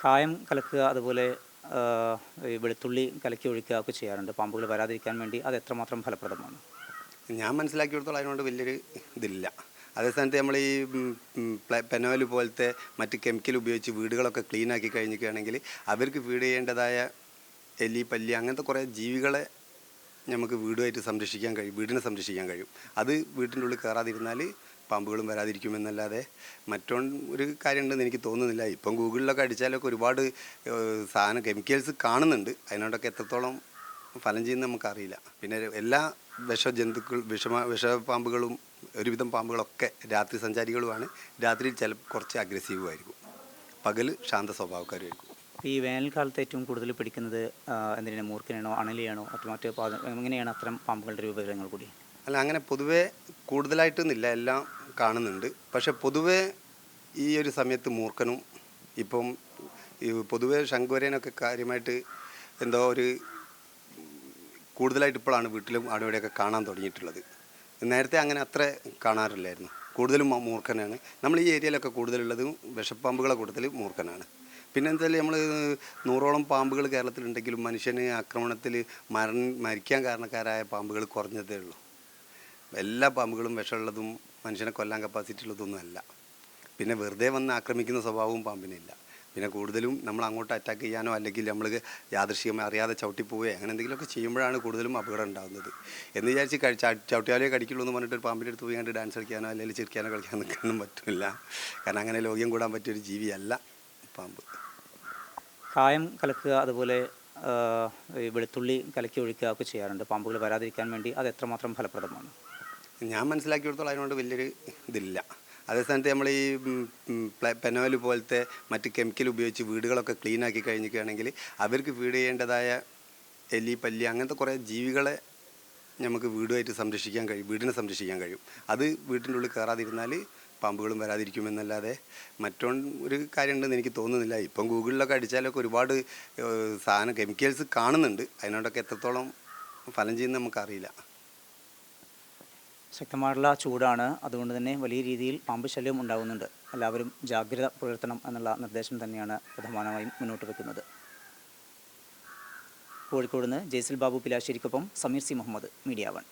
കായം കലക്കുക, അതുപോലെ ഈ വെളുത്തുള്ളി കലക്കി ഒഴിക്കുക ഒക്കെ ചെയ്യാറുണ്ട് പാമ്പുകൾ വരാതിരിക്കാൻ വേണ്ടി. അത് എത്രമാത്രം ഫലപ്രദമാണ്? ഞാൻ മനസ്സിലാക്കിയെടുത്തോളം അതിനോട് വലിയൊരു ഇതില്ല. അതേസ്ഥാനത്ത് നമ്മൾ ഈ പെനോയിൽ പോലത്തെ മറ്റ് കെമിക്കൽ ഉപയോഗിച്ച് വീടുകളൊക്കെ ക്ലീൻ ആക്കി കഴിഞ്ഞിരിക്കുകയാണെങ്കിൽ അവർക്ക് ഫീഡ് ചെയ്യേണ്ടതായ എലി, പല്ലി അങ്ങനത്തെ കുറേ ജീവികളെ നമുക്ക് വീടുമായിട്ട് സംരക്ഷിക്കാൻ കഴിയും, വീടിനെ സംരക്ഷിക്കാൻ കഴിയും. അത് വീട്ടിൻ്റെ ഉള്ളിൽ കയറാതിരുന്നാൽ പാമ്പുകളും വരാതിരിക്കുമെന്നല്ലാതെ ഒരു കാര്യം ഉണ്ടെന്ന് എനിക്ക് തോന്നുന്നില്ല. ഇപ്പം ഗൂഗിളിലൊക്കെ അടിച്ചാലൊക്കെ ഒരുപാട് സാധനം കെമിക്കൽസ് കാണുന്നുണ്ട്. അതിനോടൊക്കെ എത്രത്തോളം ഫലം ചെയ്യുന്നത് നമുക്കറിയില്ല. പിന്നെ എല്ലാ വിഷപാമ്പുകളും ഒരുവിധം പാമ്പുകളൊക്കെ രാത്രി സഞ്ചാരികളുമാണ്. രാത്രിയിൽ കുറച്ച് അഗ്രസീവും ആയിരിക്കും, പകൽ ശാന്ത സ്വഭാവക്കാരുമായിരിക്കും. ഈ വേനൽക്കാലത്ത് ഏറ്റവും കൂടുതൽ പിടിക്കുന്നത് എന്തിനാണ്? മൂർഖനാണോ, അണലിയാണോ, എങ്ങനെയാണ് അത്തരം പാമ്പുകളുടെ വിവരങ്ങൾ കൂടി? അല്ല, അങ്ങനെ പൊതുവേ കൂടുതലായിട്ടൊന്നുമില്ല, എല്ലാം കാണുന്നുണ്ട്. പക്ഷെ പൊതുവേ ഈ ഒരു സമയത്ത് മൂർഖനും ഇപ്പം ഈ പൊതുവേ ശംഖുവരേനൊക്കെ കാര്യമായിട്ട് എന്തോ ഒരു കൂടുതലായിട്ട് ഇപ്പോഴാണ് വീട്ടിലും അവിടെയൊക്കെ കാണാൻ തുടങ്ങിയിട്ടുള്ളത്. നേരത്തെ അങ്ങനെ അത്ര കാണാറില്ലായിരുന്നു. കൂടുതലും മൂർഖനാണ്. നമ്മൾ ഈ ഏരിയയിലൊക്കെ കൂടുതലുള്ളതും വിഷപ്പാമ്പുകളെ കൂട്ടത്തിൽ മൂർഖനാണ്. പിന്നെ എന്തായാലും നമ്മൾ 100ഓളം പാമ്പുകൾ കേരളത്തിലുണ്ടെങ്കിലും മനുഷ്യന് ആക്രമണത്തിൽ മരിക്കാൻ കാരണക്കാരായ പാമ്പുകൾ കുറഞ്ഞതേ ഉള്ളൂ. എല്ലാ പാമ്പുകളും വിഷമുള്ളതും മനുഷ്യനെ കൊല്ലാൻ കപ്പാസിറ്റി ഉള്ളതൊന്നും അല്ല. പിന്നെ വെറുതെ വന്ന് ആക്രമിക്കുന്ന സ്വഭാവവും പാമ്പിനില്ല. പിന്നെ കൂടുതലും നമ്മൾ അങ്ങോട്ട് അറ്റാക്ക് ചെയ്യാനോ അല്ലെങ്കിൽ നമ്മൾ യാദൃശ്ചികമായി അറിയാതെ ചവിട്ടിപ്പോവുകയോ അങ്ങനെ എന്തെങ്കിലുമൊക്കെ ചെയ്യുമ്പോഴാണ് കൂടുതലും അപകടം ഉണ്ടാകുന്നത്. എന്ന് വിചാരിച്ച് ചവിട്ടിയാലേ കടിക്കുള്ളൂ എന്ന് പറഞ്ഞിട്ട് ഒരു പാമ്പിൻ്റെ അടുത്ത് പോയി കണ്ട് ഡാൻസ് കളിക്കാനോ അല്ലെങ്കിൽ ചിരിക്കാനോ കളിക്കാൻ നിൽക്കാനൊന്നും പറ്റില്ല. കാരണം അങ്ങനെ ലോകം കൂടാൻ പറ്റിയൊരു ജീവിയല്ല പാമ്പ്. കായം കലക്കുക, അതുപോലെ ഈ വെളുത്തുള്ളി കലക്കി ഒഴിക്കുക ഒക്കെ ചെയ്യാറുണ്ട് പാമ്പുകൾ വരാതിരിക്കാൻ വേണ്ടി. അത് എത്രമാത്രം ഫലപ്രദമാണ്? ഞാൻ മനസ്സിലാക്കിയെടുത്തോളം അതിനോട് വലിയൊരു ഇതില്ല. അതേസ്ഥാനത്ത് നമ്മൾ ഈ പെനോയിൽ പോലത്തെ മറ്റ് കെമിക്കൽ ഉപയോഗിച്ച് വീടുകളൊക്കെ ക്ലീൻ ആക്കി കഴിഞ്ഞിരിക്കുകയാണെങ്കിൽ അവർക്ക് ഫീഡ് ചെയ്യേണ്ടതായ എലി, പല്ലി അങ്ങനത്തെ കുറേ ജീവികളെ നമുക്ക് വീടുമായിട്ട് സംരക്ഷിക്കാൻ കഴിയും, വീടിനെ സംരക്ഷിക്കാൻ കഴിയും. അത് വീട്ടിൻ്റെ ഉള്ളിൽ കയറാതിരുന്നാൽ പാമ്പുകളും വരാതിരിക്കുമെന്നല്ലാതെ ഒരു കാര്യം ഉണ്ടെന്ന് എനിക്ക് തോന്നുന്നില്ല. ഇപ്പം ഗൂഗിളിലൊക്കെ അടിച്ചാലൊക്കെ ഒരുപാട് സാധനം കെമിക്കൽസ് കാണുന്നുണ്ട്. അതിനോടൊക്കെ എത്രത്തോളം ഫലം ചെയ്യുന്നത് നമുക്കറിയില്ല. ശക്തമായിട്ടുള്ള ചൂടാണ്, അതുകൊണ്ട് തന്നെ വലിയ രീതിയിൽ പാമ്പ് ശല്യം ഉണ്ടാകുന്നുണ്ട്. എല്ലാവരും ജാഗ്രത പുലർത്തണം എന്നുള്ള നിർദ്ദേശം തന്നെയാണ് പ്രധാനമായും മുന്നോട്ട് വയ്ക്കുന്നത്. കോഴിക്കോട് നിന്ന് ജയ്സിൽ ബാബു പിലാശ്ശേരിക്കൊപ്പം സമീർ സി മുഹമ്മദ്, മീഡിയ 1.